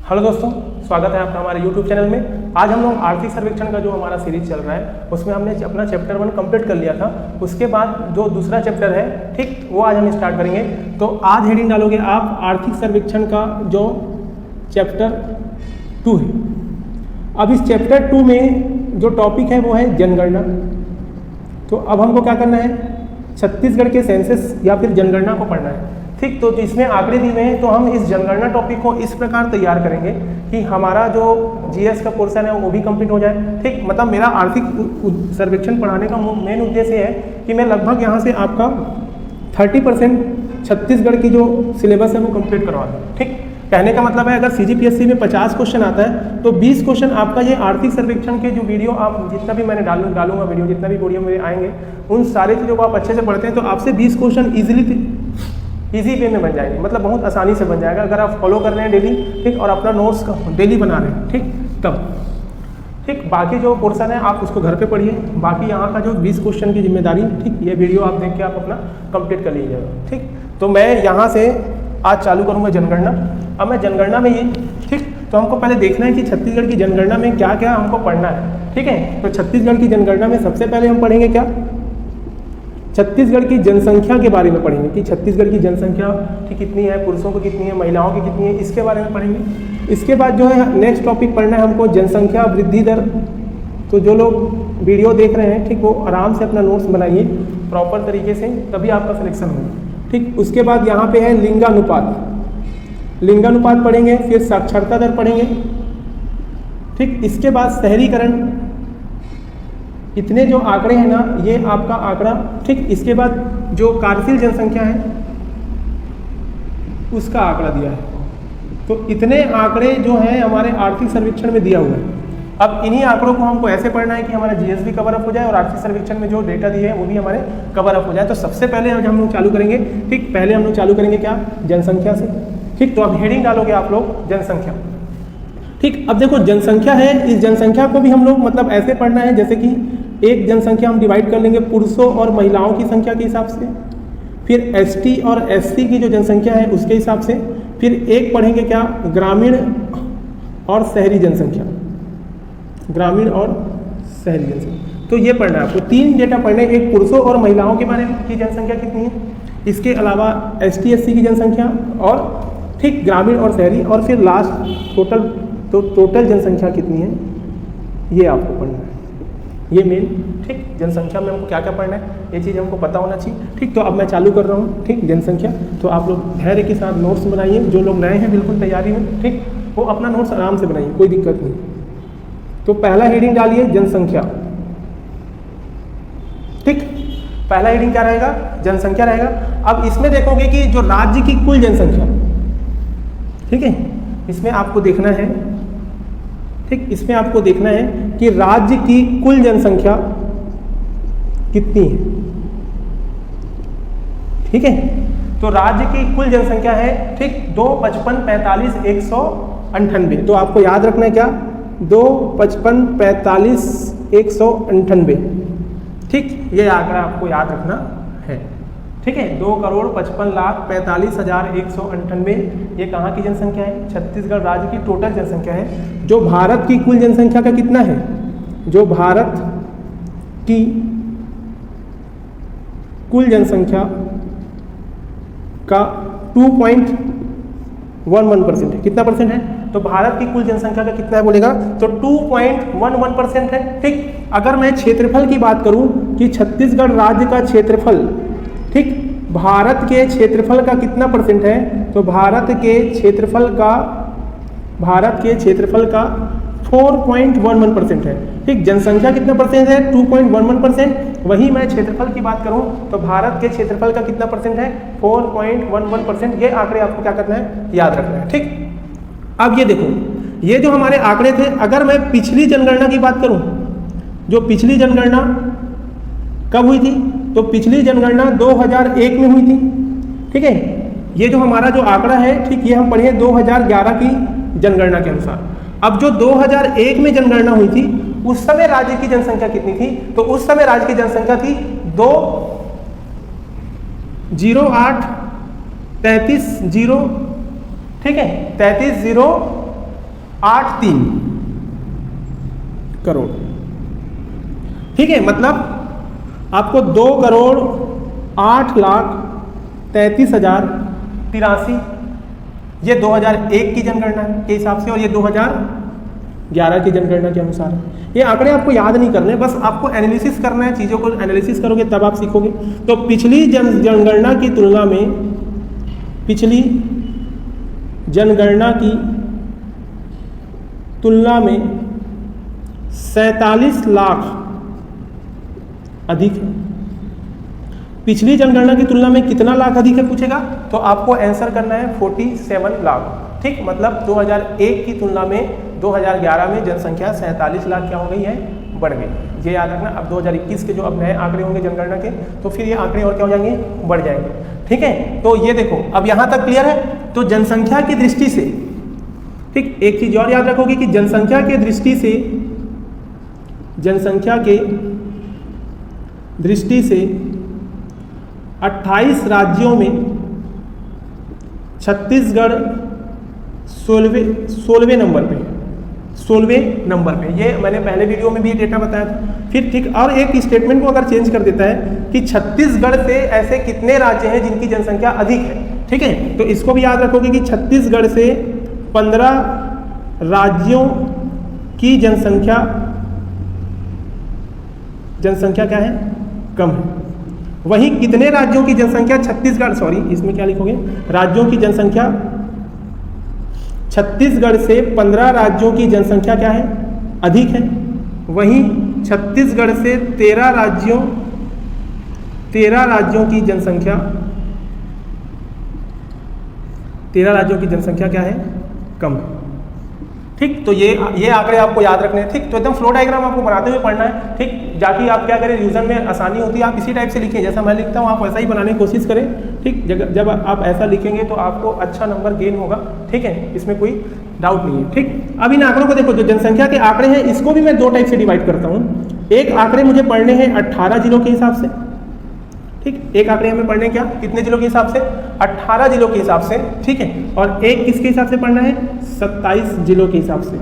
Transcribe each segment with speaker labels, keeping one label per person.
Speaker 1: Hello दोस्तों, स्वागत है आपका हमारे YouTube चैनल में। आज हम लोग आर्थिक सर्वेक्षण का जो हमारा सीरीज चल रहा है उसमें हमने अपना चैप्टर 1 कंप्लीट कर लिया था। उसके बाद जो दूसरा चैप्टर है, ठीक, वो आज हम स्टार्ट करेंगे। तो आज हेडिंग डालोगे आप आर्थिक सर्वेक्षण का जो चैप्टर 2 है। अब इस चैप्टर 2 में जो टॉपिक है वो है जनगणना। तो अब हमको क्या करना है, छत्तीसगढ़ के सेंसस या फिर जनगणना को पढ़ना है। ठीक, तो इसमें आंकड़े दिए हुए हैं, तो हम इस जनगणना टॉपिक को इस प्रकार तैयार करेंगे कि हमारा जो जीएस का पोर्शन है वो भी कंप्लीट हो जाए। ठीक, मतलब मेरा आर्थिक सर्वेक्षण पढ़ाने का मेन उद्देश्य है कि मैं लगभग यहाँ से आपका 30% छत्तीसगढ़ की जो सिलेबस है वो कंप्लीट करवा दूँ। ठीक, कहने का मतलब है अगर सीजीपीएससी में 50 क्वेश्चन आता है तो 20 क्वेश्चन आपका ये आर्थिक सर्वेक्षण के जो वीडियो आप जितना भी मैंने डालूंगा वीडियो, जितना भी वीडियो मेरे आएंगे उन सारी चीज़ों को आप अच्छे से पढ़ते हैं तो आपसे 20 क्वेश्चन इजी वे में बन जाएंगे, मतलब बहुत आसानी से बन जाएगा अगर आप फॉलो कर रहे हैं डेली। ठीक, और अपना नोट्स डेली बना रहे हैं। ठीक, तब ठीक, बाकी जो पोर्शन है आप उसको घर पे पढ़िए। बाकी यहाँ का जो 20 क्वेश्चन की जिम्मेदारी, ठीक, ये वीडियो आप देख के आप अपना कंप्लीट कर लीजिएगा। ठीक, तो मैं यहाँ से आज चालू करूँगा जनगणना। अब मैं जनगणना में ये, ठीक, तो हमको पहले देखना है कि छत्तीसगढ़ की जनगणना में क्या क्या हमको पढ़ना है। ठीक है, तो छत्तीसगढ़ की जनगणना में सबसे पहले हम पढ़ेंगे क्या, छत्तीसगढ़ की जनसंख्या के बारे में पढ़ेंगे कि छत्तीसगढ़ की जनसंख्या ठीक कितनी है, पुरुषों की कितनी है, महिलाओं की कितनी है, इसके बारे में पढ़ेंगे। इसके बाद जो है नेक्स्ट टॉपिक पढ़ना है हमको जनसंख्या वृद्धि दर। तो जो लोग वीडियो देख रहे हैं, ठीक, वो आराम से अपना नोट्स बनाइए प्रॉपर तरीके से, तभी आपका सिलेक्शन होगा। ठीक, उसके बाद यहाँ पे है लिंगानुपात। लिंगानुपात पढ़ेंगे, फिर साक्षरता दर पढ़ेंगे। ठीक, इसके बाद शहरीकरण। इतने जो आंकड़े हैं ना, ये आपका आंकड़ा। ठीक, इसके बाद जो कार्यशील जनसंख्या है उसका आंकड़ा दिया है। तो इतने आंकड़े जो हैं हमारे आर्थिक सर्वेक्षण में दिया हुआ है। अब इन्हीं आंकड़ों को हमको ऐसे पढ़ना है कि हमारा जीएस भी कवर अप हो जाए और आर्थिक सर्वेक्षण में जो डेटा दिए हैं वो भी हमारे कवर अप हो जाए। तो सबसे पहले हम लोग चालू करेंगे, ठीक, पहले हम लोग चालू करेंगे क्या, जनसंख्या से। ठीक, तो अब हेडिंग डालोगे आप लोग जनसंख्या। ठीक, अब देखो जनसंख्या है, इस जनसंख्या को भी हम लोग मतलब ऐसे पढ़ना है जैसे कि एक जनसंख्या हम डिवाइड कर लेंगे पुरुषों और महिलाओं की संख्या के हिसाब से, फिर एसटी और एससी की जो जनसंख्या है उसके हिसाब से, फिर एक पढ़ेंगे क्या, ग्रामीण और शहरी जनसंख्या, ग्रामीण और शहरी जनसंख्या। तो ये पढ़ना है आपको, 3 डेटा पढ़ने, एक पुरुषों और महिलाओं के बारे में की जनसंख्या कितनी है, इसके अलावा एसटी एससी की जनसंख्या, और ठीक ग्रामीण और शहरी, और फिर लास्ट टोटल, तो टोटल जनसंख्या कितनी है ये आपको पढ़ना है। ये मेन, ठीक, जनसंख्या में हमको क्या क्या पढ़ना है ये चीज़ हमको पता होना चाहिए। ठीक, तो अब मैं चालू कर रहा हूँ, ठीक, जनसंख्या। तो आप लोग धैर्य के साथ नोट्स बनाइए, जो लोग नए हैं बिल्कुल तैयारी में, ठीक, वो अपना नोट्स आराम से बनाइए, कोई दिक्कत नहीं। तो पहला हेडिंग डालिए जनसंख्या। ठीक, पहला हेडिंग क्या रहेगा, जनसंख्या रहेगा। अब इसमें देखोगे कि जो राज्य की कुल जनसंख्या, ठीक है, इसमें आपको देखना है, ठीक, इसमें आपको देखना है कि राज्य की कुल जनसंख्या कितनी है। ठीक है, तो राज्य की कुल जनसंख्या है, ठीक, 2, 55, 45, 198। तो आपको याद रखना है क्या, 2, 55, 45, 198। ठीक, ये आंकड़ा आपको याद रखना है। ठीक है, 2,55,45,198 ये कहाँ की जनसंख्या है, छत्तीसगढ़ राज्य की टोटल जनसंख्या है। जो भारत की कुल जनसंख्या का कितना है, जो भारत की कुल जनसंख्या का 2.11% है। कितना परसेंट है, तो भारत की कुल जनसंख्या का कितना है बोलेगा, तो 2.11% है। ठीक, अगर मैं क्षेत्रफल की बात करूं कि छत्तीसगढ़ राज्य का क्षेत्रफल, ठीक, भारत के क्षेत्रफल का कितना परसेंट है, तो भारत के क्षेत्रफल का 4.11% है। ठीक, जनसंख्या कितना परसेंट है, 2.11%। वही मैं क्षेत्रफल की बात करूं तो भारत के क्षेत्रफल का कितना परसेंट है, 4.11%। ये आंकड़े आपको क्या करना है, याद रखना है। ठीक, अब ये देखो, ये जो हमारे आंकड़े थे, अगर मैं पिछली जनगणना की बात करूं, जो पिछली जनगणना कब हुई थी, तो पिछली जनगणना 2001 में हुई थी। ठीक है, ये जो हमारा जो आंकड़ा है, ठीक, ये हम पढ़े 2011 की जनगणना के अनुसार। अब जो 2001 में जनगणना हुई थी उस समय राज्य की जनसंख्या कितनी थी, तो उस समय राज्य की जनसंख्या थी 2,08,33,0, ठीक है, 33,000 83 करोड़। ठीक है, मतलब आपको 2,08,33,083 ये 2001 की जनगणना के हिसाब से और ये 2011 की जनगणना के अनुसार है। ये आंकड़े आपको याद नहीं करने, बस आपको एनालिसिस करना है, चीज़ों को एनालिसिस करोगे तब आप सीखोगे। तो पिछली जनगणना की तुलना में, पिछली जनगणना की तुलना में 47 लाख अधिक है। पिछली जनगणना की तुलना में कितना लाख अधिक है पूछेगा, तो आपको आंसर करना है 47 लाख। ठीक, मतलब 2001 की तुलना में 2011 में जनसंख्या 47 लाख क्या हो गई है, बढ़ गई। ये याद रखना। अब 2021 के जो अब नए आंकड़े होंगे जनगणना के, तो फिर ये आंकड़े और क्या हो जाएंगे, बढ़ जाएंगे। ठीक है, तो ये देखो अब यहाँ तक क्लियर है। तो जनसंख्या की दृष्टि से, ठीक, एक चीज और याद रखोगे कि जनसंख्या के दृष्टि से, जनसंख्या के दृष्टि से 28 राज्यों में छत्तीसगढ़ 16वें नंबर पे, 16वें नंबर पे। ये मैंने पहले वीडियो में भी ये डेटा बताया था। फिर ठीक, और एक स्टेटमेंट को अगर चेंज कर देता है कि छत्तीसगढ़ से ऐसे कितने राज्य हैं जिनकी जनसंख्या अधिक है। ठीक है, तो इसको भी याद रखोगे कि छत्तीसगढ़ से 15 राज्यों की जनसंख्या क्या है, कम है। वहीं कितने राज्यों की जनसंख्या छत्तीसगढ़, सॉरी इसमें क्या लिखोगे, राज्यों की जनसंख्या, छत्तीसगढ़ से 15 राज्यों की जनसंख्या क्या है, अधिक है। वहीं छत्तीसगढ़ से 13 राज्यों की जनसंख्या, 13 राज्यों की जनसंख्या क्या है, कम है। ठीक, तो ये आंकड़े आपको याद रखने हैं। ठीक, तो एकदम फ्लो डायग्राम आपको बनाते हुए पढ़ना है। ठीक, जाके आप क्या करें, रिवीजन में आसानी होती है, आप इसी टाइप से लिखें जैसा मैं लिखता हूँ, आप वैसा ही बनाने की कोशिश करें। ठीक, जब आप ऐसा लिखेंगे तो आपको अच्छा नंबर गेन होगा। ठीक है, इसमें कोई डाउट नहीं है। ठीक, अब इन आंकड़ों को देखो, जो जनसंख्या के आंकड़े हैं इसको भी मैं दो टाइप से डिवाइड करता हूँ। एक आंकड़े मुझे पढ़ने हैं 18 जिलों के हिसाब से। ठीक, एक आंकड़े हमें पढ़ने क्या, कितने जिलों के हिसाब से, 18 जिलों के हिसाब से। ठीक है, और एक किसके हिसाब से पढ़ना है, 27 जिलों के हिसाब से।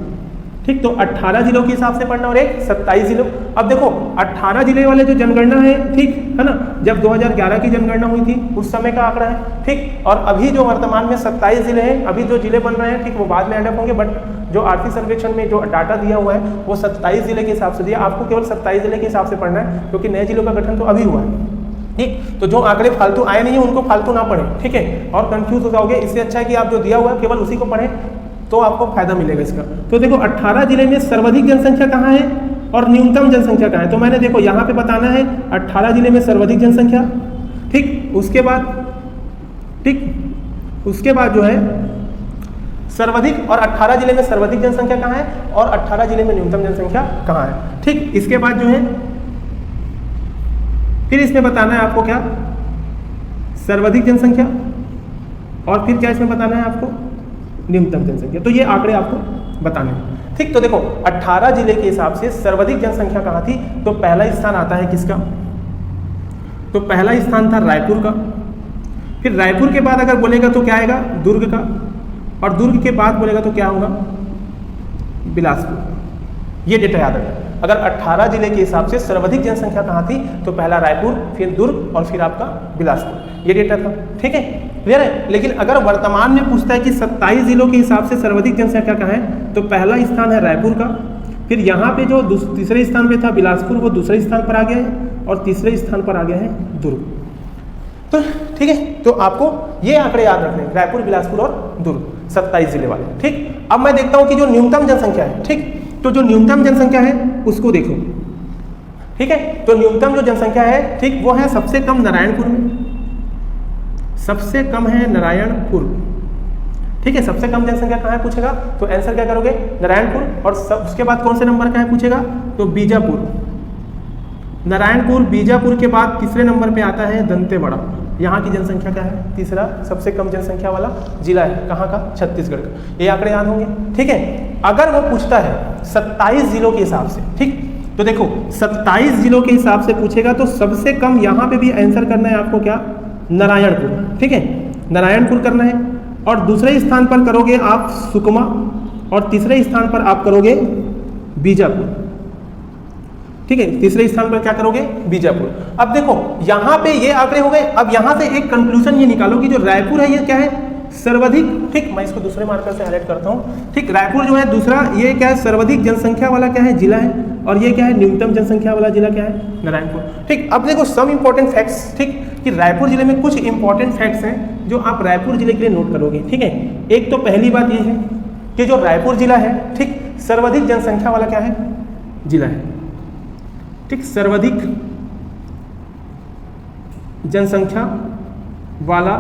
Speaker 1: ठीक, तो 18 जिलों के हिसाब से पढ़ना और एक 27 जिलों। अब देखो 18 जिले वाले जो जनगणना है, ठीक है ना, जब 2011 की जनगणना हुई थी उस समय का आंकड़ा है। ठीक, और अभी जो वर्तमान में 27 जिले हैं, अभी जो जिले बन रहे हैं, ठीक, वो बाद में एडअप होंगे, बट जो आर्थिक सर्वेक्षण में जो डाटा दिया हुआ है वो 27 जिले के हिसाब से दिया। आपको केवल 27 जिले के हिसाब से पढ़ना है, क्योंकि नए जिलों का गठन तो अभी हुआ है। ठीक, तो जो आंकड़े फालतू आए नहीं है उनको फालतू ना पढ़ें। ठीक है, और कंफ्यूज हो जाओगे, इससे अच्छा है कि आप जो दिया हुआ है केवल उसी को पढ़ें, तो आपको फायदा मिलेगा इसका। तो देखो 18 जिले में सर्वाधिक जनसंख्या कहाँ है और न्यूनतम जनसंख्या कहाँ है, तो मैंने देखो यहाँ पे बताना है 18 जिले में सर्वाधिक जनसंख्या। ठीक, उसके बाद जो है सर्वाधिक, और 18 जिले में सर्वाधिक जनसंख्या कहाँ है और 18 जिले में न्यूनतम जनसंख्या कहाँ है। ठीक, इसके बाद जो है फिर इसमें बताना है आपको क्या, सर्वाधिक जनसंख्या, और फिर क्या इसमें बताना है आपको, न्यूनतम जनसंख्या। तो ये आंकड़े आपको बताने हैं। ठीक, तो देखो 18 जिले के हिसाब से सर्वाधिक जनसंख्या कहाँ थी, तो पहला स्थान आता है किसका, तो पहला स्थान था रायपुर का। फिर रायपुर के बाद अगर बोलेगा तो क्या आएगा, दुर्ग का, और दुर्ग के बाद बोलेगा तो क्या होगा, बिलासपुर। ये डेटा याद रखना। अगर 18 जिले के हिसाब से सर्वाधिक जनसंख्या कहाँ थी, तो पहला रायपुर, फिर दुर्ग और फिर आपका बिलासपुर, ये डेटा था। ठीक है, क्लियर है। लेकिन अगर वर्तमान में पूछता है कि 27 जिलों के हिसाब से सर्वाधिक जनसंख्या कहाँ है, तो पहला स्थान है रायपुर का, फिर यहाँ पे जो तीसरे स्थान पे था बिलासपुर, वो दूसरे स्थान पर आ गया है, और तीसरे स्थान पर आ गया है दुर्ग। तो ठीक है, तो आपको ये आंकड़े याद रखने, रायपुर, बिलासपुर और दुर्ग, 27 जिले वाले। ठीक, अब मैं देखता हूँ कि जो न्यूनतम जनसंख्या है, ठीक, तो जो न्यूनतम जनसंख्या है उसको देखो। ठीक है, तो न्यूनतम जो जनसंख्या है, ठीक, वो है सबसे कम नारायणपुर में, सबसे कम है नारायणपुर। ठीक है, सबसे कम जनसंख्या कहाँ है पूछेगा, तो आंसर क्या करोगे, नारायणपुर, और उसके बाद कौन से नंबर का है पूछेगा, तो बीजापुर। नारायणपुर, बीजापुर के बाद तीसरे नंबर पे आता है दंतेवाड़ा। यहाँ की जनसंख्या क्या है, तीसरा सबसे कम जनसंख्या वाला जिला है, कहाँ का, छत्तीसगढ़ का। ये आंकड़े याद होंगे। ठीक है, अगर वो पूछता है 27 जिलों के हिसाब से, ठीक, तो देखो 27 जिलों के हिसाब से पूछेगा तो सबसे कम यहाँ पे भी आंसर करना है आपको क्या, नारायणपुर। ठीक है, नारायणपुर करना है, और दूसरे स्थान पर करोगे आप सुकमा, और तीसरे स्थान पर आप करोगे बीजापुर। ठीक है, तीसरे स्थान पर क्या करोगे? बीजापुर। अब देखो यहाँ पे ये आंकड़े हो गए। अब यहाँ से एक कंक्लूजन ये निकालो कि जो रायपुर है ये क्या है? सर्वाधिक। ठीक, मैं इसको दूसरे मार्कर से हाईलाइट करता हूँ। ठीक, रायपुर जो है दूसरा, ये क्या है? सर्वाधिक जनसंख्या वाला क्या है? जिला है। और ये क्या है? न्यूनतम जनसंख्या वाला जिला क्या है? नारायणपुर। ठीक, अब देखो सम इंपॉर्टेंट फैक्ट्स। ठीक, कि रायपुर जिले में कुछ इंपॉर्टेंट फैक्ट्स हैं जो आप रायपुर जिले के लिए नोट करोगे। ठीक है, एक तो पहली बात ये है कि जो रायपुर जिला है, ठीक, सर्वाधिक जनसंख्या वाला क्या है? जिला है। ठीक, सर्वाधिक जनसंख्या वाला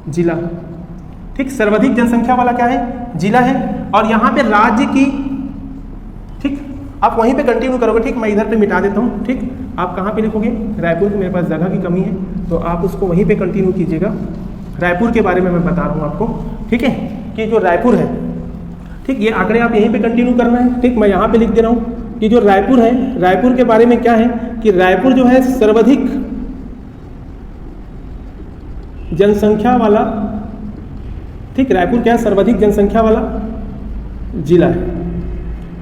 Speaker 1: जिला। ठीक, सर्वाधिक जनसंख्या वाला क्या है? जिला है। और यहाँ पे राज्य की, ठीक, आप वहीं पे कंटिन्यू करोगे। ठीक, मैं इधर पे मिटा देता हूँ। ठीक, आप कहाँ पे लिखोगे? रायपुर। मेरे पास जगह की कमी है तो आप उसको वहीं पे कंटिन्यू कीजिएगा। रायपुर के बारे में मैं बता रहा हूँ आपको। ठीक है, कि जो रायपुर है, ठीक, ये आंकड़े आप यहीं पे कंटिन्यू करना है। ठीक, मैं यहाँ पे लिख दे रहा हूँ कि जो रायपुर है, रायपुर के बारे में क्या है कि रायपुर जो है सर्वाधिक जनसंख्या वाला, ठीक, रायपुर क्या है? सर्वाधिक जनसंख्या वाला जिला है।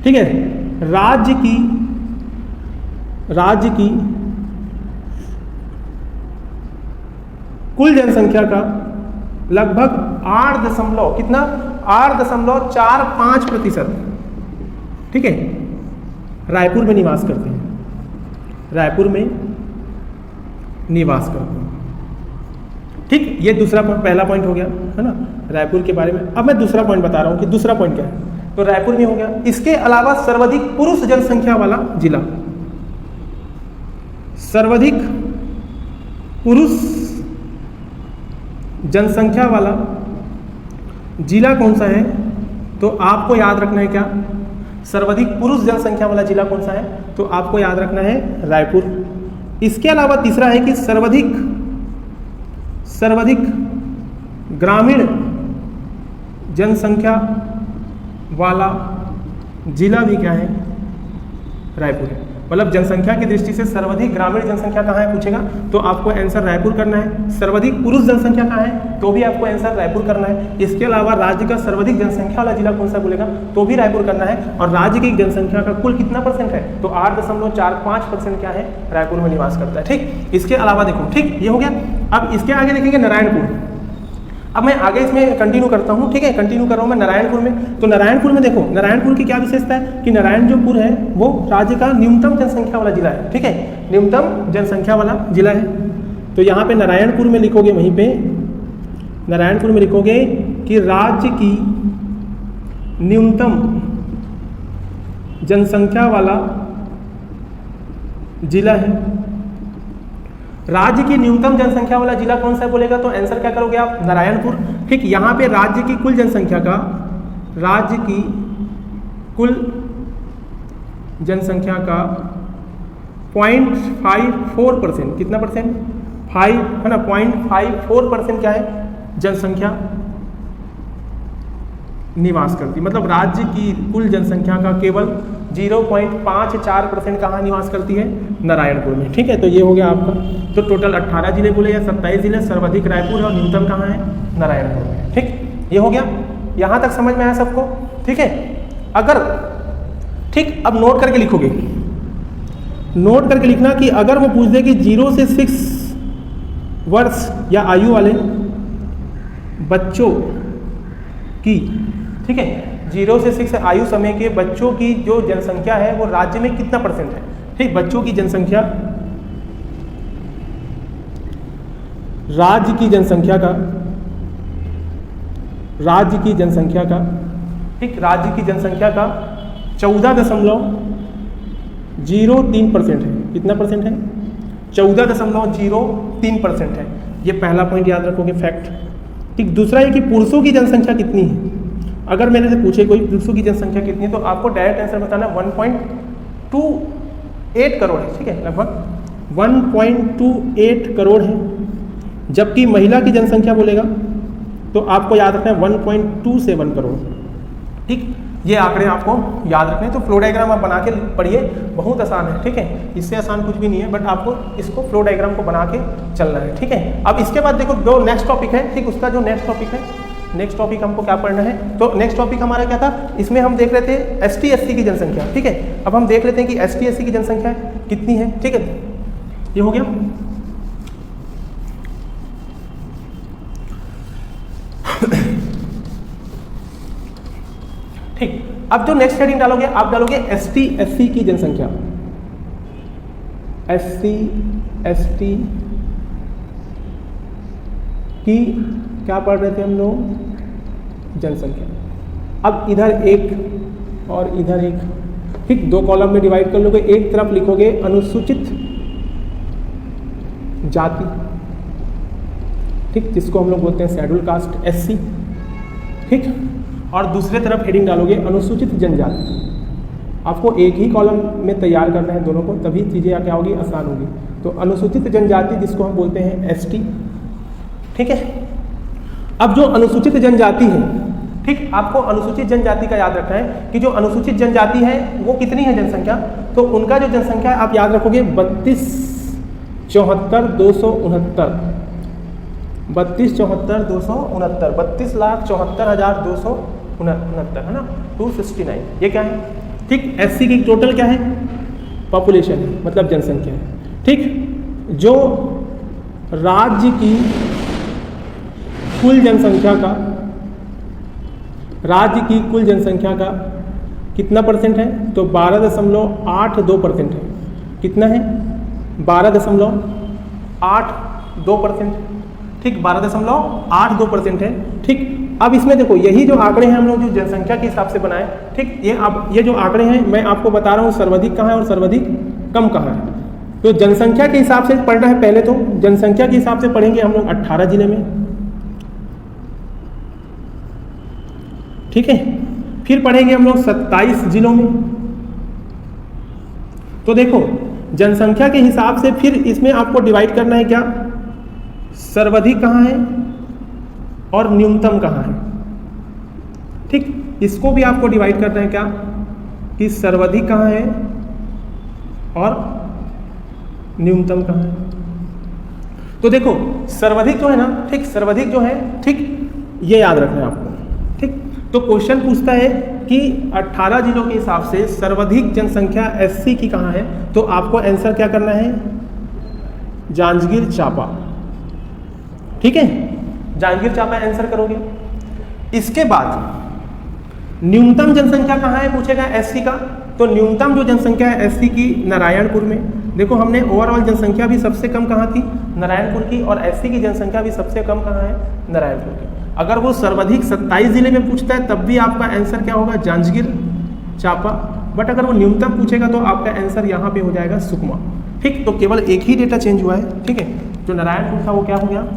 Speaker 1: ठीक है, राज्य की कुल जनसंख्या का लगभग 8.45%, ठीक है, रायपुर में निवास करते हैं। रायपुर में निवास करते हैं। ठीक, ये दूसरा पहला पॉइंट हो गया है ना रायपुर के बारे में। अब मैं दूसरा पॉइंट बता रहा हूँ कि दूसरा पॉइंट क्या है। तो रायपुर में हो गया। इसके अलावा सर्वाधिक पुरुष जनसंख्या वाला जिला, सर्वाधिक पुरुष जनसंख्या वाला जिला कौन सा है? तो आपको याद रखना है क्या? सर्वाधिक पुरुष जनसंख्या वाला जिला कौन सा है? तो आपको याद रखना है रायपुर। इसके अलावा तीसरा है कि सर्वाधिक ग्रामीण जनसंख्या वाला जिला भी क्या है? रायपुर है। मतलब जनसंख्या की दृष्टि से सर्वाधिक ग्रामीण जनसंख्या कहाँ है पूछेगा तो आपको आंसर रायपुर करना है। सर्वाधिक पुरुष जनसंख्या कहाँ है तो भी आपको आंसर रायपुर करना है। इसके अलावा राज्य का सर्वाधिक जनसंख्या वाला जिला कौन सा बोलेगा तो भी रायपुर करना है। और राज्य की जनसंख्या का कुल कितना परसेंट है तो 8.45% क्या है रायपुर में निवास करता है। ठीक, इसके अलावा देखो, ठीक, ये हो गया। अब इसके आगे देखेंगे नारायणपुर। अब मैं आगे इसमें कंटिन्यू करता हूँ। ठीक है, कंटिन्यू कर रहा हूँ मैं नारायणपुर में। तो नारायणपुर में देखो, नारायणपुर की क्या विशेषता है कि नारायणपुर है वो राज्य का न्यूनतम जनसंख्या वाला जिला है। ठीक है, न्यूनतम जनसंख्या वाला जिला है। तो यहाँ पे नारायणपुर में लिखोगे, वहीं पे नारायणपुर में लिखोगे कि राज्य की न्यूनतम जनसंख्या वाला जिला है। राज्य की न्यूनतम जनसंख्या वाला जिला कौन सा बोलेगा तो आंसर क्या करोगे आप नारायणपुर। ठीक, यहाँ पे राज्य की कुल जनसंख्या का, राज्य की कुल जनसंख्या का 0.54%, कितना परसेंट 5 है ना, 0.54% क्या है जनसंख्या निवास करती। मतलब राज्य की कुल जनसंख्या का केवल 0.54% कहाँ निवास करती है नारायणपुर में। ठीक है, तो ये हो गया आपका। तो टोटल 18 जिले बोले या 27 जिले, सर्वाधिक रायपुर और न्यूनतम कहाँ है नारायणपुर में। ठीक, ये हो गया। यहाँ तक समझ में आया सबको। ठीक है, अगर ठीक, अब नोट करके लिखोगे, नोट करके लिखना कि अगर वो पूछ दे कि 0 से 6 वर्ष या आयु वाले बच्चों की, ठीक है, 0 से 6 आयु समय के बच्चों की जो जनसंख्या है वो राज्य में कितना परसेंट है। ठीक, बच्चों की जनसंख्या, राज्य की जनसंख्या का, राज्य की जनसंख्या का, ठीक, राज्य की जनसंख्या का 14.03% है। कितना परसेंट है 14.03% है। ये पहला पॉइंट याद रखोगे, फैक्ट। ठीक, दूसरा है कि पुरुषों की जनसंख्या कितनी है। अगर मेरे से पूछे कोई पुरुषों की जनसंख्या कितनी है तो आपको डायरेक्ट आंसर बताना 1.28 करोड़ है। ठीक है, लगभग 1.28 करोड़ है। जबकि महिला की जनसंख्या बोलेगा तो आपको याद रखना है 1.27 करोड़। ठीक, ये आंकड़े आपको याद रखने। तो फ्लो डायग्राम आप बना के पढ़िए, बहुत आसान है। ठीक है, इससे आसान कुछ भी नहीं है, बट आपको इसको फ्लो डायग्राम को बना के चलना है। ठीक है, अब इसके बाद देखो दो नेक्स्ट टॉपिक है। ठीक, उसका जो नेक्स्ट टॉपिक है नेक्स्ट टॉपिक हमको क्या पढ़ना है, तो नेक्स्ट टॉपिक हमारा क्या था, इसमें हम देख रहे थे एसटी एससी की जनसंख्या। ठीक है, अब हम देख लेते हैं कि एसटी एससी की जनसंख्या कितनी है। ठीक है, ये हो गया। ठीक, अब जो नेक्स्ट हेडिंग डालोगे आप डालोगे एसटी एससी की जनसंख्या। एससी एसटी की क्या पढ़ रहे थे हम लोग, जनसंख्या। अब इधर एक और इधर एक, ठीक, दो कॉलम में डिवाइड कर लोगे। एक तरफ लिखोगे अनुसूचित जाति, ठीक, जिसको हम लोग बोलते हैं शेड्यूल कास्ट एससी, ठीक, और दूसरे तरफ हेडिंग डालोगे अनुसूचित जनजाति। आपको एक ही कॉलम में तैयार करना है दोनों को, तभी चीज़ें क्या होगी, आसान होगी। तो अनुसूचित जनजाति जिसको हम बोलते हैं एसटी, ठीक है। अब जो अनुसूचित जनजाति है, ठीक, आपको अनुसूचित जनजाति का याद रखना है कि जो अनुसूचित जनजाति है वो कितनी है जनसंख्या, तो उनका जो जनसंख्या है आप याद रखोगे 32,74,269, 32,74,269, 32,74,269 है ना, 269, ये क्या है, ठीक। एससी की टोटल क्या है, पॉपुलेशन है, मतलब जनसंख्या है, ठीक। जो राज्य की कुल जनसंख्या का, राज्य की कुल जनसंख्या का कितना परसेंट है, तो 12.82% है। कितना है, 12.82%, ठीक, 12.82% है, ठीक। अब इसमें देखो यही जो आंकड़े हैं हम लोग जो जनसंख्या के हिसाब से बनाए, ठीक, ये जो आंकड़े हैं मैं आपको बता रहा हूँ सर्वाधिक कहाँ है और सर्वाधिक कम कहाँ है। तो जनसंख्या के हिसाब से पढ़ना है, पहले तो जनसंख्या के हिसाब से पढ़ेंगे हम लोग 18 जिले में, ठीक है। फिर पढ़ेंगे हम लोग 27 जिलों में। तो देखो जनसंख्या के हिसाब से फिर इसमें आपको डिवाइड करना है क्या, सर्वाधिक कहाँ है और न्यूनतम कहाँ है, ठीक। इसको भी आपको डिवाइड करना है क्या, कि सर्वाधिक कहाँ है और न्यूनतम कहाँ है। तो देखो सर्वाधिक जो है ना, ठीक, सर्वाधिक जो है, ठीक, ये याद रखना है आपको, ठीक। तो क्वेश्चन पूछता है कि 18 जिलों के हिसाब से सर्वाधिक जनसंख्या एससी की कहाँ है, तो आपको आंसर क्या करना है, जांजगीर चांपा, ठीक है, जांजगीर चांपा आंसर करोगे। इसके बाद न्यूनतम जनसंख्या कहाँ है पूछेगा एससी का, तो न्यूनतम जो जनसंख्या है एससी की नारायणपुर में। देखो हमने ओवरऑल जनसंख्या भी सबसे कम कहाँ थी, नारायणपुर की, और एससी की जनसंख्या भी सबसे कम कहाँ है, नारायणपुर की। अगर वो सर्वाधिक 27 जिले में पूछता है तब भी आपका आंसर क्या होगा, जांजगीर चांपा, बट अगर वो न्यूनतम पूछेगा तो आपका आंसर यहाँ पे हो जाएगा सुकमा, ठीक। तो केवल एक ही डेटा चेंज हुआ है, ठीक है, जो नारायणपुर था वो क्या हो गया,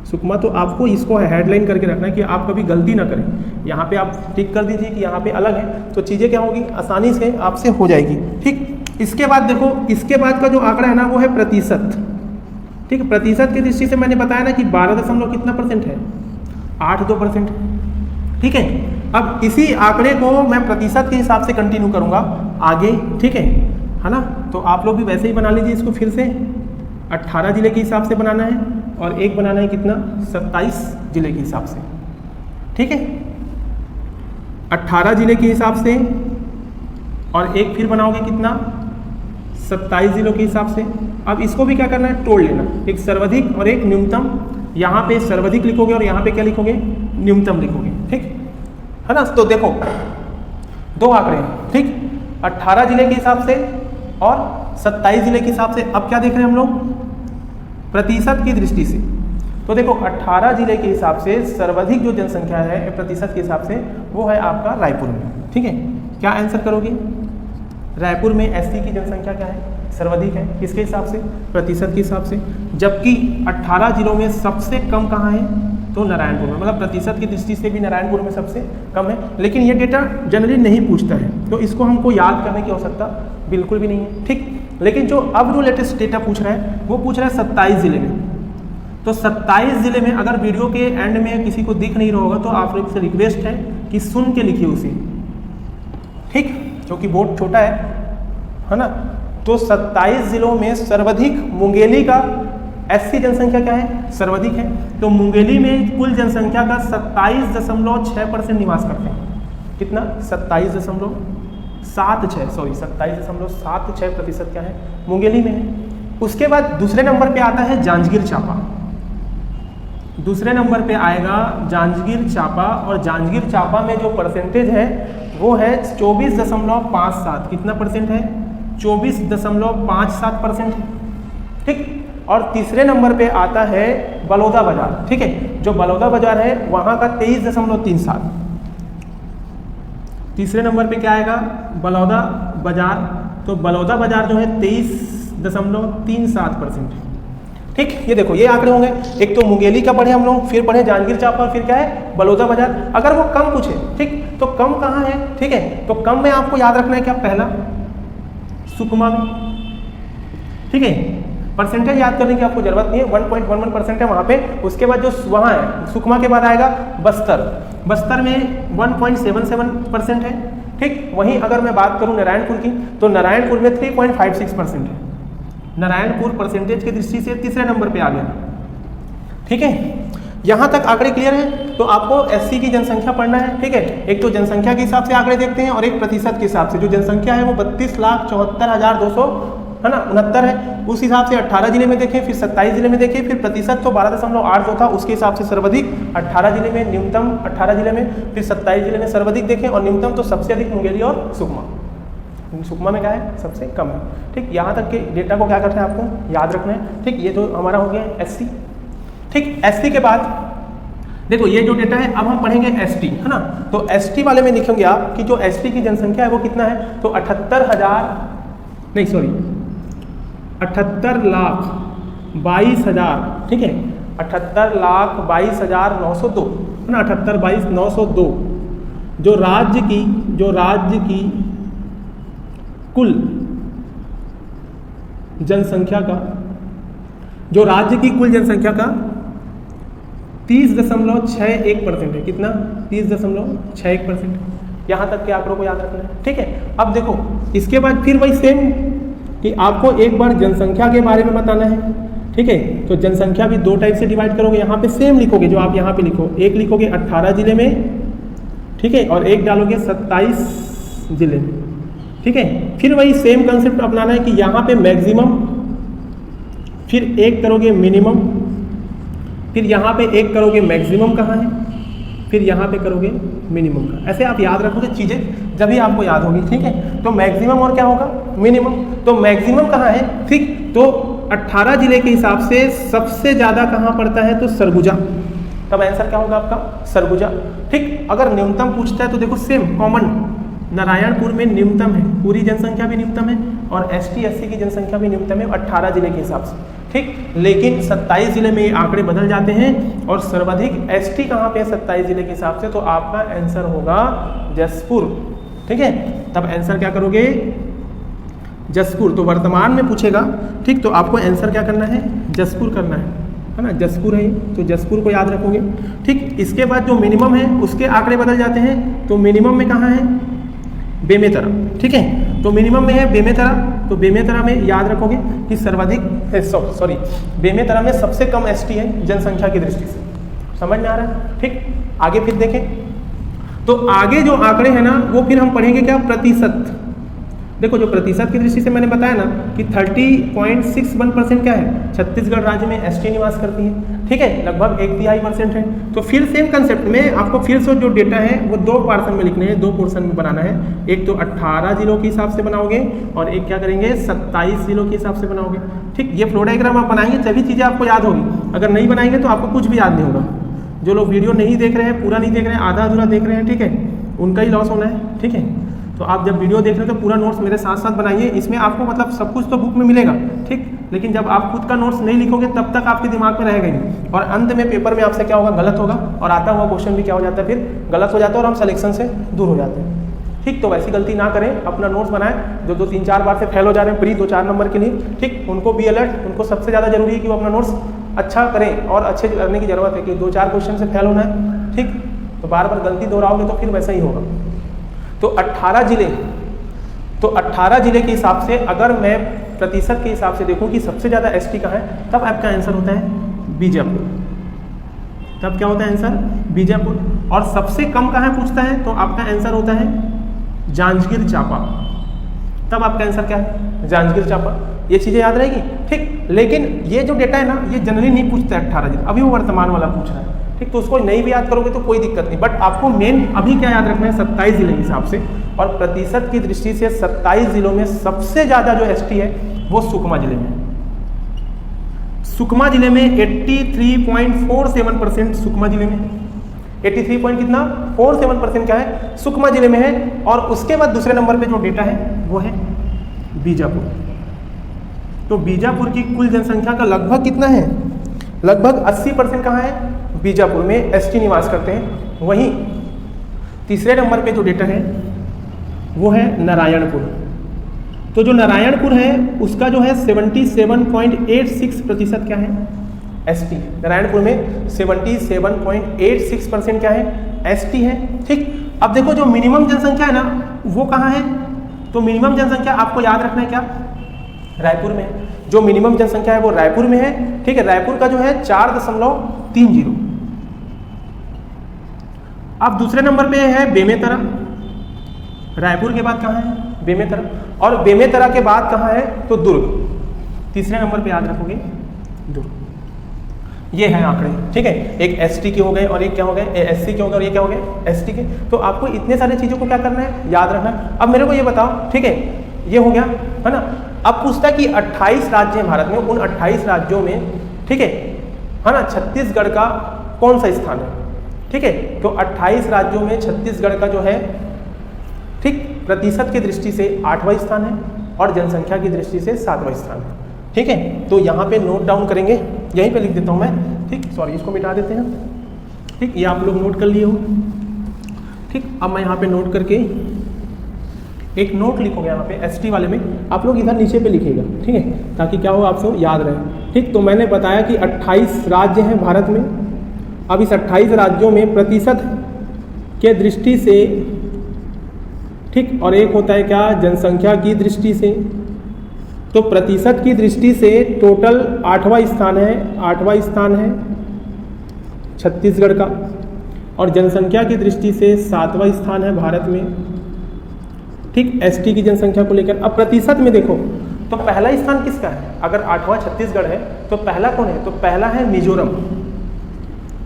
Speaker 1: सुकमा। तो आपको इसको हेडलाइन करके रखना है कि आप कभी गलती ना करें। यहाँ पे आप टिक कर दीजिए कि यहाँ पे अलग है, तो चीज़ें क्या होगी, आसानी से आपसे हो जाएगी, ठीक। इसके बाद देखो, इसके बाद का जो आंकड़ा है ना वो है प्रतिशत, ठीक। प्रतिशत की दृष्टि से मैंने बताया ना कि 12 कितना परसेंट है, 82%, ठीक है। अब इसी आंकड़े को मैं प्रतिशत के हिसाब से कंटिन्यू करूँगा आगे, ठीक है ना। तो आप लोग भी वैसे ही बना लीजिए इसको, फिर से 18 जिले के हिसाब से बनाना है और एक बनाना है कितना, 27 जिले के हिसाब से, ठीक है। 18 जिले के हिसाब से और एक फिर बनाओगे कितना, 27 जिलों के हिसाब से। अब इसको भी क्या करना है, तोड़ लेना, एक सर्वाधिक और एक न्यूनतम। यहाँ पे सर्वाधिक लिखोगे और यहाँ पे क्या लिखोगे, न्यूनतम लिखोगे, ठीक है ना। तो देखो दो आंकड़े हैं, ठीक, 18 जिले के हिसाब से और 27 जिले के हिसाब से। अब क्या देख रहे हैं हम लोग, प्रतिशत की दृष्टि से। तो देखो 18 जिले के हिसाब से सर्वाधिक जो जनसंख्या है प्रतिशत के हिसाब से वो है आपका रायपुर में, ठीक है। क्या आंसर करोगे, रायपुर में एससी की जनसंख्या क्या है, सर्वाधिक है, किसके हिसाब से, प्रतिशत के हिसाब से। जबकि 18 जिलों में सबसे कम कहाँ है, तो नारायणपुर में, मतलब प्रतिशत की दृष्टि से भी नारायणपुर में सबसे कम है। लेकिन ये डेटा जनरली नहीं पूछता है, तो इसको हमको याद करने की आवश्यकता बिल्कुल भी नहीं है, ठीक। लेकिन जो अब जो लेटेस्ट डेटा पूछ रहा है वो पूछ रहा है 27 जिले में। तो 27 जिले में अगर वीडियो के एंड में किसी को दिख नहीं रहा होगा तो आप लोग से रिक्वेस्ट है कि सुन के लिखिए उसे, ठीक, क्योंकि बोर्ड छोटा है ना। तो 27 जिलों में सर्वाधिक मुंगेली का एससी जनसंख्या क्या है, सर्वाधिक है। तो मुंगेली में कुल जनसंख्या का 27.6% निवास करते हैं। कितना? 27.76% क्या है, मुंगेली में है। उसके बाद दूसरे नंबर पे आता है जांजगीर चांपा। दूसरे नंबर पे आएगा जांजगीर चांपा, और जांजगीर चांपा में जो परसेंटेज है वो है 24.57। कितना परसेंट है? 24.57% है। ठीक। और तीसरे नंबर पे आता है बलौदा बाजार। ठीक है, जो बलौदा बाजार है वहाँ का 23.37। तीसरे नंबर पे क्या आएगा? बलौदा बाजार। तो बलौदा बाजार जो है 23.37%। ठीक, ये देखो ये आंकड़े होंगे। एक तो मुंगेली का पढ़े हम लोग, फिर पढ़े जांजगीर चांपा, फिर क्या है, बलौदा बाजार। अगर वो कम पूछे, ठीक, तो कम कहाँ है? ठीक है, तो कम में आपको याद रखना है क्या? पहला सुकमा में। ठीक है, परसेंटेज याद करने की आपको जरूरत नहीं है, 1.11% है वहाँ पे। उसके बाद जो वहाँ है सुकमा के बाद आएगा बस्तर। बस्तर में 1.77% है। ठीक, वहीं अगर मैं बात करूँ नारायणपुर की, तो नारायणपुर में 3.56% है। नारायणपुर परसेंटेज की दृष्टि से तीसरे नंबर पे आ गया। ठीक है, यहाँ तक आंकड़े क्लियर है। तो आपको एससी की जनसंख्या पढ़ना है। ठीक है, एक तो जनसंख्या के हिसाब से आंकड़े देखते हैं और एक प्रतिशत के हिसाब से। जो जनसंख्या है वो 32,74,200 है ना, 69 है। उस हिसाब से 18 जिले में देखें, फिर 27 जिले में देखें, फिर प्रतिशत तो 12.8 जो था उसके हिसाब से सर्वाधिक 18 जिले में, न्यूनतम 18 जिले में, फिर 27 जिले में सर्वाधिक देखें, और न्यूनतम तो सबसे अधिक मुंगेली और सुकमा। सुकमा में क्या है? सबसे कम है। ठीक, यहाँ तक के डेटा को क्या करना है, आपको याद रखना है। ठीक, ये तो हमारा हो गया एससी। ठीक, एसटी के बाद देखो ये जो डेटा है, अब हम पढ़ेंगे एसटी, है ना। तो एसटी वाले में लिखेंगे आप कि जो एसटी की जनसंख्या है वो कितना है, तो 78,22,000। ठीक है, 78,22,902 है ना, 78,22,902 जो राज्य की कुल जनसंख्या का, 30.61% है। कितना? 30.61%। यहाँ तक के आंकड़ों को याद रखना है। ठीक है, अब देखो इसके बाद फिर वही सेम कि आपको एक बार जनसंख्या के बारे में बताना है। ठीक है, तो जनसंख्या भी दो टाइप से डिवाइड करोगे। यहाँ पे सेम लिखोगे जो आप यहाँ पे लिखो, एक लिखोगे 18 जिले में, ठीक है, और एक डालोगे 27 जिले में। ठीक है, फिर वही सेम कंसेप्ट अपनाना है कि यहाँ पे मैक्सिमम, फिर एक करोगे मिनिमम, फिर यहाँ पे एक करोगे मैक्सिमम कहाँ है, फिर यहाँ पे करोगे मिनिमम का। ऐसे आप याद रखोगे चीज़ें, जब भी आपको याद होगी। ठीक है, तो मैक्सिमम और क्या होगा, मिनिमम। तो मैक्सिमम कहाँ है? ठीक, तो 18 जिले के हिसाब से सबसे ज़्यादा कहाँ पड़ता है, तो सरगुजा। तब आंसर क्या होगा आपका? सरगुजा। ठीक, अगर न्यूनतम पूछता है तो देखो सेम कॉमन, नारायणपुर में न्यूनतम है, पूरी जनसंख्या भी न्यूनतम है, और एसटी एससी की जनसंख्या भी न्यूनतम है 18 जिले के हिसाब से। ठीक, लेकिन 27 जिले में ये आंकड़े बदल जाते हैं, और सर्वाधिक एसटी कहाँ पे है 27 जिले के हिसाब से, तो आपका आंसर होगा जसपुर। ठीक है, तब आंसर क्या करोगे? जसपुर। तो वर्तमान में पूछेगा, ठीक, तो आपको आंसर क्या करना है? जसपुर करना है ना, जसपुर है, तो जसपुर को याद रखोगे। ठीक, इसके बाद जो मिनिमम है उसके आंकड़े बदल जाते हैं, तो मिनिमम में कहाँ है? बेमेतरा। ठीक है, तो मिनिमम में है बेमेतरा, तो बेमेतरा में याद रखोगे कि सर्वाधिक बेमेतरा में सबसे कम एसटी है जनसंख्या की दृष्टि से। समझ में आ रहा है? ठीक, आगे फिर देखें, तो आगे जो आंकड़े हैं ना वो फिर हम पढ़ेंगे क्या? प्रतिशत। देखो जो प्रतिशत की दृष्टि से मैंने बताया ना कि 30.61% क्या है, छत्तीसगढ़ राज्य में एसटी निवास करती है। ठीक है, लगभग 1/3% है। तो फिर सेम कंसेप्ट में आपको फिर से जो डेटा है वो दो पोर्शन में लिखने हैं, दो पोर्शन में बनाना है। एक तो 18 जिलों के हिसाब से बनाओगे, और एक क्या करेंगे, 27 जिलों के हिसाब से बनाओगे। ठीक, ये फ्लो डायग्राम आप बनाएंगे तभी चीज़ें आपको याद होगी, अगर नहीं बनाएंगे तो आपको कुछ भी याद नहीं होगा। जो लोग वीडियो नहीं देख रहे हैं, पूरा नहीं देख रहे हैं, आधा अधूरा देख रहे हैं, ठीक है, उनका ही लॉस होना है। ठीक है, तो आप जब वीडियो देख रहे हो तो पूरा नोट्स मेरे साथ साथ बनाइए। इसमें आपको मतलब सब कुछ तो बुक में मिलेगा, ठीक, लेकिन जब आप खुद का नोट्स नहीं लिखोगे तब तक आपके दिमाग में रहेगा नहीं, और अंत में पेपर में आपसे क्या होगा, गलत होगा, और आता हुआ क्वेश्चन भी क्या हो जाता है, फिर गलत हो जाता है और हम सिलेक्शन से दूर हो जाते हैं। ठीक, तो वैसी गलती ना करें, अपना नोट्स बनाएं। जो 2-3-4 बार से फेल हो जा रहे हैं प्री 2-4 नंबर के लिए, ठीक, उनको भी अलर्ट, उनको सबसे ज़्यादा जरूरी है कि वो अपना नोट्स अच्छा करें, और अच्छे करने की जरूरत है कि 2-4 क्वेश्चन से फेल होना है। ठीक, तो बार बार गलती दोहराओगे तो फिर वैसा ही होगा। तो 18 जिले के हिसाब से अगर मैं प्रतिशत के हिसाब से देखूं कि सबसे ज़्यादा एसटी कहाँ है, तब आपका आंसर होता है बीजापुर। तब क्या होता है आंसर, बीजापुर। और सबसे कम कहाँ पूछता है तो आपका आंसर होता है जांजगीर चांपा। तब आपका आंसर क्या है, जांजगीर चांपा। ये चीज़ें याद रहेगी, ठीक। लेकिन ये जो डेटा है ना, ये जनरली नहीं पूछता है 18 जिले, अभी वो वर्तमान वाला पूछ रहा है, ठीक। तो उसको नहीं भी याद करोगे तो कोई दिक्कत नहीं, बट आपको मेन अभी क्या याद रखना है, 27 जिले के हिसाब से। और प्रतिशत की दृष्टि से 27 जिलों में सबसे ज़्यादा जो एसटी है वो सुकमा जिले में है। सुकमा जिले में 83.47% सुकमा जिले में, 83 पॉइंट कितना 47% क्या है, सुकमा जिले में है। और उसके बाद दूसरे नंबर पे जो डेटा है वो है बीजापुर। तो बीजापुर की कुल जनसंख्या का लगभग कितना है, लगभग 80% कहाँ है, बीजापुर में एसटी निवास करते हैं। वहीं तीसरे नंबर पे जो डेटा है वो है नारायणपुर। तो जो नारायणपुर है उसका जो है 77.86% क्या है, एसटी। नारायणपुर में 77.86% क्या है, एसटी है, ठीक। अब देखो जो मिनिमम जनसंख्या है ना वो कहाँ है, तो मिनिमम जनसंख्या आपको याद रखना है क्या, रायपुर में। जो मिनिमम जनसंख्या है वो रायपुर में है, ठीक है। रायपुर का जो है 4.30। अब दूसरे नंबर पे है बेमेतरा। रायपुर के बाद कहाँ है, बेमेतरा। और बेमेतरा के बाद कहाँ है तो दुर्ग। तीसरे नंबर पे याद रखोगे दुर्ग। ये है आंकड़े, ठीक है। एक एसटी के हो गए और एक क्या हो गए, एससी के हो गए और ये क्या हो गए, एसटी के। तो आपको इतने सारे चीज़ों को क्या करना है, याद रखना है। अब मेरे को ये बताओ, ठीक है, ये हो गया है ना। अब पूछता है कि 28 राज्य हैं भारत में, उन 28 राज्यों में, ठीक है ना, छत्तीसगढ़ का कौन सा स्थान है, ठीक है। तो 28 राज्यों में छत्तीसगढ़ का जो है, ठीक, प्रतिशत की दृष्टि से 8वां स्थान है और जनसंख्या की दृष्टि से 7वां स्थान है, ठीक है। तो यहाँ पे नोट डाउन करेंगे, यहीं पे लिख देता हूँ मैं, ठीक। सॉरी, इसको मिटा देते हैं, ठीक। ये आप लोग नोट कर लिए हो, ठीक। अब मैं यहाँ पे नोट करके एक नोट लिखूंगा यहाँ पे एसटी वाले में, आप लोग इधर नीचे पे लिखिएगा, ठीक है, ताकि क्या हो आपको याद रहे, ठीक। तो मैंने बताया कि 28 राज्य हैं भारत में। अब इस 28 राज्यों में प्रतिशत के दृष्टि से, ठीक, और एक होता है क्या, जनसंख्या की दृष्टि से। तो प्रतिशत की दृष्टि से टोटल 8वां स्थान है, 8वां स्थान है छत्तीसगढ़ का। और जनसंख्या की दृष्टि से 7वां स्थान है भारत में, ठीक, एसटी की जनसंख्या को लेकर। अब प्रतिशत में देखो तो पहला स्थान किसका है, अगर 8वां छत्तीसगढ़ है तो पहला कौन है, तो पहला है मिजोरम,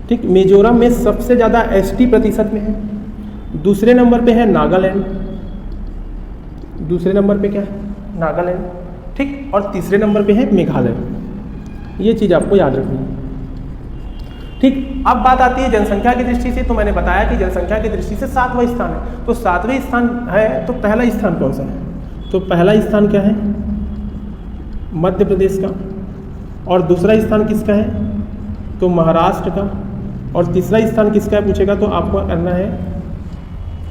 Speaker 1: ठीक। मिजोरम में सबसे ज़्यादा एसटी प्रतिशत में है। दूसरे नंबर पे है नागालैंड, दूसरे नंबर पे क्या है, नागालैंड, ठीक। और तीसरे नंबर पे है मेघालय। ये चीज़ आपको याद रखनी है, ठीक। अब बात आती है जनसंख्या की दृष्टि से। तो मैंने बताया कि जनसंख्या की दृष्टि से 7वां स्थान है। तो 7वें स्थान है तो पहला स्थान कौन सा है, तो पहला स्थान क्या है, मध्य प्रदेश का। और दूसरा स्थान किसका है, तो महाराष्ट्र का। और तीसरा स्थान किसका है पूछेगा तो आपको करना है,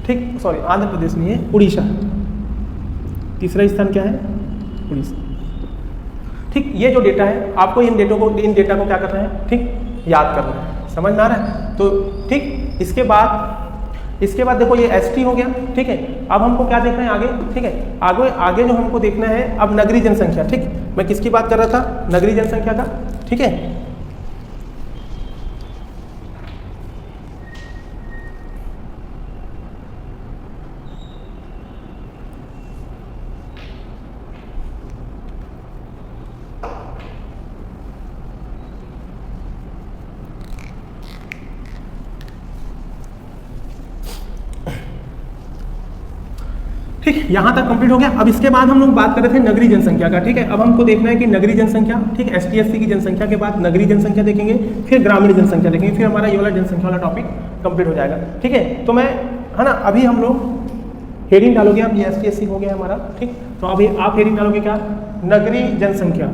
Speaker 1: ठीक, सॉरी, आंध्र प्रदेश नहीं है, उड़ीसा। तीसरा स्थान क्या है, उड़ीसा, ठीक। ये जो डेटा है आपको इन डेटा को क्या करना है, ठीक, याद करना है। समझ में आ रहा है, तो ठीक। इसके बाद देखो ये एसटी हो गया, ठीक है। अब हमको क्या देखना है आगे, ठीक है, आगे जो हमको देखना है अब नगरीय जनसंख्या, ठीक। मैं किसकी बात कर रहा था, नगरीय जनसंख्या का, ठीक है। ठीक, यहाँ तक कंप्लीट हो गया। अब इसके बाद हम लोग बात कर रहे थे नगरीय जनसंख्या का, ठीक है। अब हमको देखना है कि नगरीय जनसंख्या, ठीक, एसटी एससी की जनसंख्या के बाद नगरीय जनसंख्या देखेंगे, फिर ग्रामीण जनसंख्या देखेंगे, फिर हमारा ये वाला जनसंख्या वाला टॉपिक कंप्लीट हो जाएगा, ठीक है। तो मैं, है ना, अभी हम लोग हेडिंग डालोगे, अब ये एसटी एससी हो गया हमारा, ठीक। तो अभी आप हेडिंग डालोगे क्या, नगरीय जनसंख्या।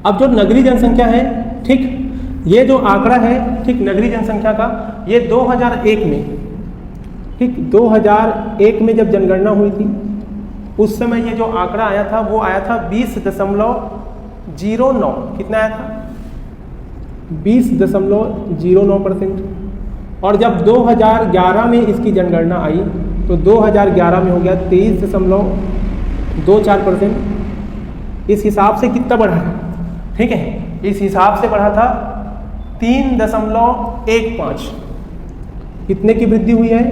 Speaker 1: अब जो नगरीय जनसंख्या है, ठीक, ये जो आंकड़ा है, ठीक, नगरीय जनसंख्या का, ये 2001 में, ठीक, 2001 में जब जनगणना हुई थी उस समय ये जो आंकड़ा आया था वो आया था 20.09। कितना आया था, 20.09%, और जब 2011 में इसकी जनगणना आई तो 2011 में हो गया 23.24%। इस हिसाब से कितना बढ़ा है, ठीक है, इस हिसाब से बढ़ा था 3.15। कितने की वृद्धि हुई है,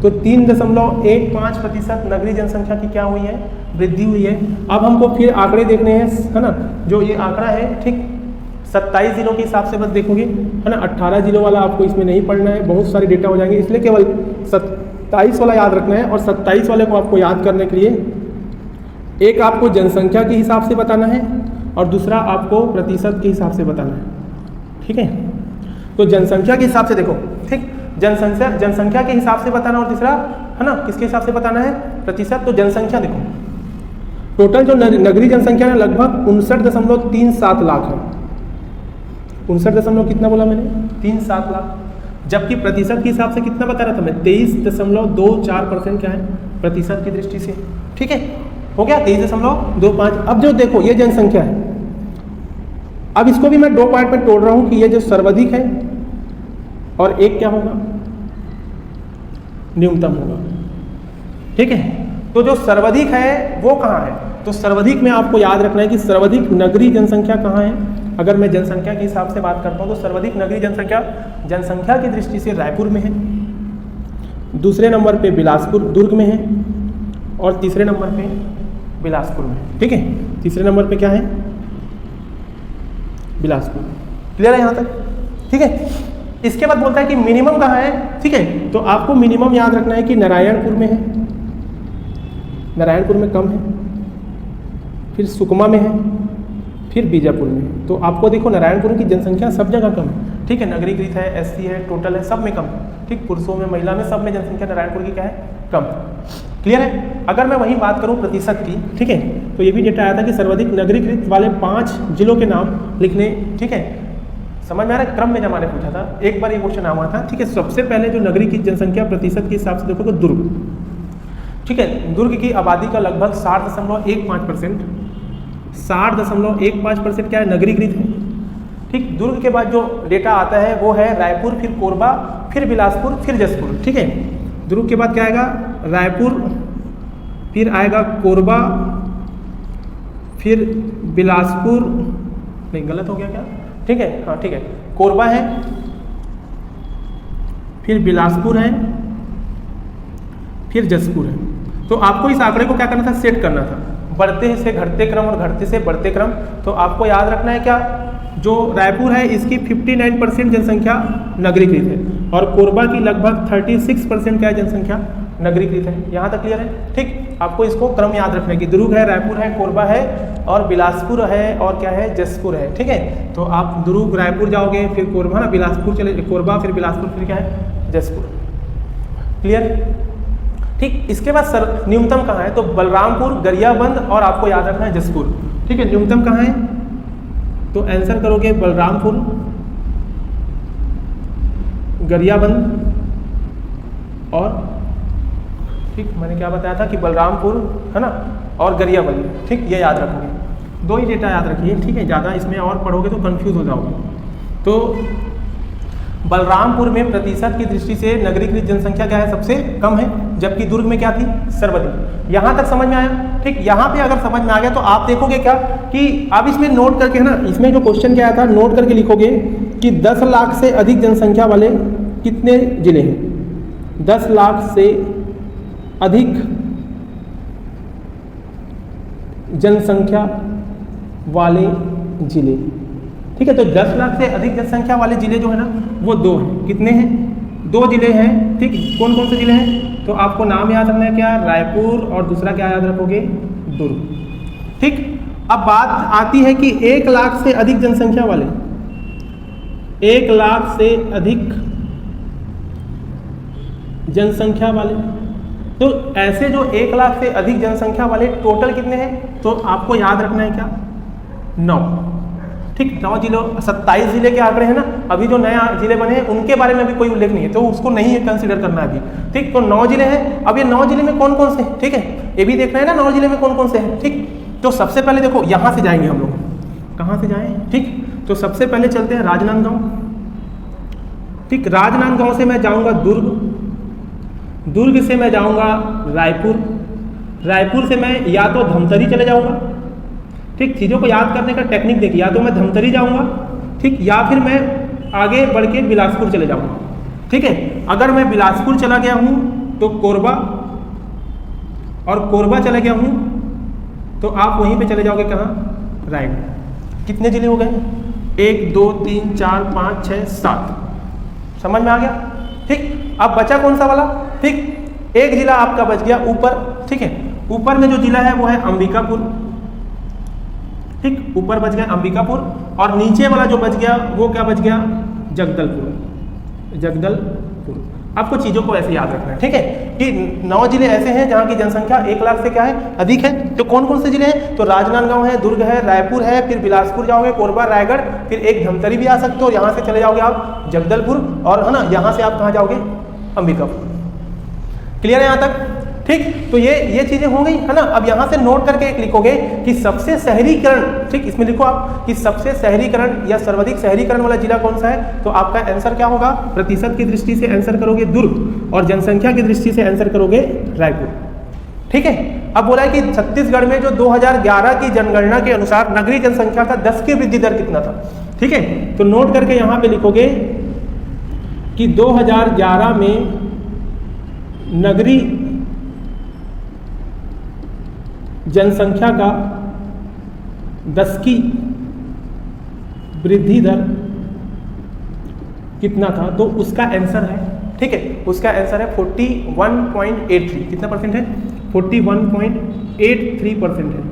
Speaker 1: तो 3.15% नगरीय जनसंख्या की क्या हुई है, वृद्धि हुई है। अब हमको फिर आंकड़े देखने हैं, है ना, जो ये आंकड़ा है, ठीक, 27 जिलों के हिसाब से बस देखोगे, है ना, 18 जिलों वाला आपको इसमें नहीं पढ़ना है, बहुत सारे डेटा हो जाएंगे, इसलिए केवल 27 वाला याद रखना है। और 27 वाले को आपको याद करने के लिए एक आपको जनसंख्या के हिसाब से बताना है और दूसरा आपको प्रतिशत के हिसाब से बताना है, ठीक है। तो जनसंख्या के हिसाब से देखो, ठीक, जनसंख्या के हिसाब से बताना और दूसरा, है ना, किसके हिसाब से बताना है, प्रतिशत। तो जनसंख्या देखो, टोटल जो नगरीय जनसंख्या है लगभग 59.37 लाख है। 59 कितना बोला मैंने, 37 लाख। जबकि प्रतिशत के हिसाब से कितना बता रहा था मैं, 23.24% क्या है प्रतिशत की दृष्टि से, ठीक है, हो गया 23.25। अब जो देखो ये जनसंख्या है, अब इसको भी मैं 2 पार्ट में तोड़ रहा हूं कि ये जो सर्वाधिक है और एक क्या होगा, न्यूनतम होगा, ठीक है। तो जो सर्वाधिक है वो कहाँ है, तो सर्वाधिक में आपको याद रखना है कि सर्वाधिक नगरीय जनसंख्या कहाँ है। अगर मैं जनसंख्या के हिसाब से बात करता हूँ तो सर्वाधिक नगरीय जनसंख्या की दृष्टि से रायपुर में है, दूसरे नंबर पे बिलासपुर दुर्ग में है और तीसरे नंबर पे बिलासपुर में, ठीक है। तीसरे नंबर पे क्या है, बिलासपुर। क्लियर है यहाँ तक, ठीक है। इसके बाद बोलता है कि मिनिमम कहाँ है, ठीक है। तो आपको मिनिमम याद रखना है कि नारायणपुर में है, नारायणपुर में कम है, फिर सुकमा में है, फिर बीजापुर में है। तो आपको देखो नारायणपुर की जनसंख्या सब जगह कम है, ठीक है, नगरीकृत है, एससी है, टोटल है, सब में कम है, ठीक, पुरुषों में, महिला में, सब में जनसंख्या नारायणपुर की क्या है, कम। क्लियर है। अगर मैं वही बात करूं प्रतिशत की, ठीक है, तो ये भी डेटा आया था कि सर्वाधिक नगरीकृत वाले 5 जिलों के नाम लिखने, ठीक है, समझ में आ रहा है, क्रम में जमा ने पूछा था, एक बार ये क्वेश्चन आया था, ठीक है। सबसे पहले जो नगरीकृत जनसंख्या प्रतिशत के हिसाब से देखोगे दुर्ग, ठीक है, दुर्ग की आबादी का लगभग 60.15%, 60.15% क्या है, नगरीकृत है, ठीक। दुर्ग के बाद जो डेटा आता है वो है रायपुर, फिर कोरबा, फिर बिलासपुर, फिर जसपुर, ठीक है। दुर्ग के बाद क्या आएगा, रायपुर, फिर आएगा कोरबा, फिर बिलासपुर, नहीं गलत हो गया क्या, ठीक है, हाँ ठीक है, कोरबा है, फिर बिलासपुर है, फिर जसपुर है। तो आपको इस आंकड़े को क्या करना था, सेट करना था, बढ़ते से घटते क्रम और घटते से बढ़ते क्रम। तो आपको याद रखना है क्या, जो रायपुर है इसकी 59% जनसंख्या नगरीकृत है और कोरबा की लगभग 36% क्या है जनसंख्या नगरीकृत है। यहाँ तक क्लियर है, ठीक। आपको इसको क्रम याद रखना है कि दुर्ग है, रायपुर है, कोरबा है और बिलासपुर है और क्या है, जसपुर है, ठीक है। तो आप दुर्ग रायपुर जाओगे, फिर कोरबा ना, बिलासपुर चले, कोरबा, फिर बिलासपुर, फिर क्या है, जसपुर। क्लियर, ठीक। इसके बाद न्यूनतम कहाँ है, तो बलरामपुर, गरियाबंद और आपको याद रखना है जसपुर, ठीक है। न्यूनतम कहाँ है, तो आंसर करोगे बलरामपुर, गरियाबंद और, ठीक, मैंने क्या बताया था कि बलरामपुर, है ना, और गरियाबंद, ठीक, ये याद रखोगे, 2 ही डेटा याद रखिए, ठीक है। ज़्यादा इसमें और पढ़ोगे तो कंफ्यूज हो जाओगे। तो बलरामपुर में प्रतिशत की दृष्टि से नगरीकृत जनसंख्या क्या है, सबसे कम है, जबकि दुर्ग में क्या थी, सर्वाधिक। यहाँ तक समझ में आया, ठीक। यहाँ पे अगर समझ में आ गया तो आप देखोगे क्या कि आप इसमें नोट करके, है ना, इसमें जो क्वेश्चन क्या आया था नोट करके लिखोगे कि 10 लाख से अधिक जनसंख्या वाले कितने जिले हैं, 10 लाख से अधिक जनसंख्या वाले जिले, ठीक है। तो 10 लाख से अधिक जनसंख्या वाले जिले जो है ना वो 2 हैं। कितने हैं, 2 जिले हैं, ठीक। कौन कौन से जिले हैं, तो आपको नाम याद रखना है क्या, रायपुर, और दूसरा क्या याद रखोगे, दुर्ग, ठीक। अब बात आती है कि 1 लाख से अधिक जनसंख्या वाले, 1 लाख से अधिक जनसंख्या वाले, तो ऐसे जो 1 लाख से अधिक जनसंख्या वाले टोटल कितने हैं, तो आपको याद रखना है क्या, 9, ठीक। 9 जिलों, 27 जिले के आंकड़े हैं ना, अभी जो नया जिले बने हैं उनके बारे में अभी कोई उल्लेख नहीं है, तो उसको नहीं कंसिडर करना है अभी, ठीक। तो 9 जिले हैं, अब ये 9 जिले में कौन कौन से हैं, ठीक है, ये भी देखना है ना 9 जिले में कौन कौन से हैं, ठीक। तो सबसे पहले देखो यहाँ से जाएंगे हम लोग, कहाँ से जाएं, ठीक। तो सबसे पहले चलते हैं राजनांदगांव, ठीक, राजनांदगांव से मैं जाऊंगा दुर्ग, दुर्ग से मैं जाऊंगा रायपुर, रायपुर से मैं या तो धमतरी चले जाऊंगा। ठीक, चीज़ों को याद करने का टेक्निक देखिए, या तो मैं धमतरी जाऊंगा, ठीक, या फिर मैं आगे बढ़ के बिलासपुर चले जाऊंगा। ठीक है, अगर मैं बिलासपुर चला गया हूं तो कोरबा, और कोरबा चला गया हूं तो आप वहीं पे चले जाओगे कहाँ, रायगढ़। कितने जिले हो गए, 1 2 3 4 5 6 7, समझ में आ गया। ठीक, अब बचा कौन सा वाला, ठीक, एक जिला आपका बच गया ऊपर। ठीक है, ऊपर में जो जिला है वो है अंबिकापुर। ठीक, ऊपर बच गया अंबिकापुर, और नीचे वाला जो बच गया वो क्या बच गया, जगदलपुर। जगदलपुर। आपको चीज़ों को ऐसे याद रखना है, ठीक है, कि 9 जिले ऐसे हैं जहाँ की जनसंख्या 1 लाख से क्या है, अधिक है। तो कौन कौन से जिले हैं, तो राजनांदगांव है, दुर्ग है, रायपुर है, फिर बिलासपुर जाओगे, कोरबा, रायगढ़, फिर एक धमतरी भी आ सकते हो, यहाँ से चले जाओगे आप जगदलपुर, और है ना यहाँ से आप कहाँ जाओगे, अंबिकापुर। क्लियर है यहाँ तक, ठीक। तो ये चीजें हो गई, है ना। अब यहाँ से नोट करके एक लिखोगे कि सबसे शहरीकरण, ठीक, इसमें लिखो आप कि सबसे शहरीकरण या सर्वाधिक शहरीकरण वाला जिला कौन सा है। तो आपका आंसर क्या होगा, प्रतिशत की दृष्टि से आंसर करोगे दुर्ग, और जनसंख्या की दृष्टि से आंसर करोगे रायपुर। ठीक है। अब बोला है कि छत्तीसगढ़ में जो 2011 की जनगणना के अनुसार नगरीय जनसंख्या का 10 की वृद्धि दर कितना था। ठीक है, तो नोट करके यहाँ पे लिखोगे कि 2011 में नगरीय जनसंख्या का 10 की वृद्धि दर कितना था, तो उसका आंसर है, ठीक है, उसका आंसर है 41.83। कितना परसेंट है, 41.83% है,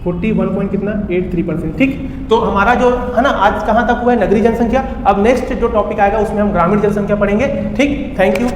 Speaker 1: 41 कितना 83%। ठीक, तो हमारा जो है ना आज कहाँ तक हुआ है, नगरीय जनसंख्या। अब नेक्स्ट जो टॉपिक आएगा उसमें हम ग्रामीण जनसंख्या पढ़ेंगे। ठीक, थैंक यू।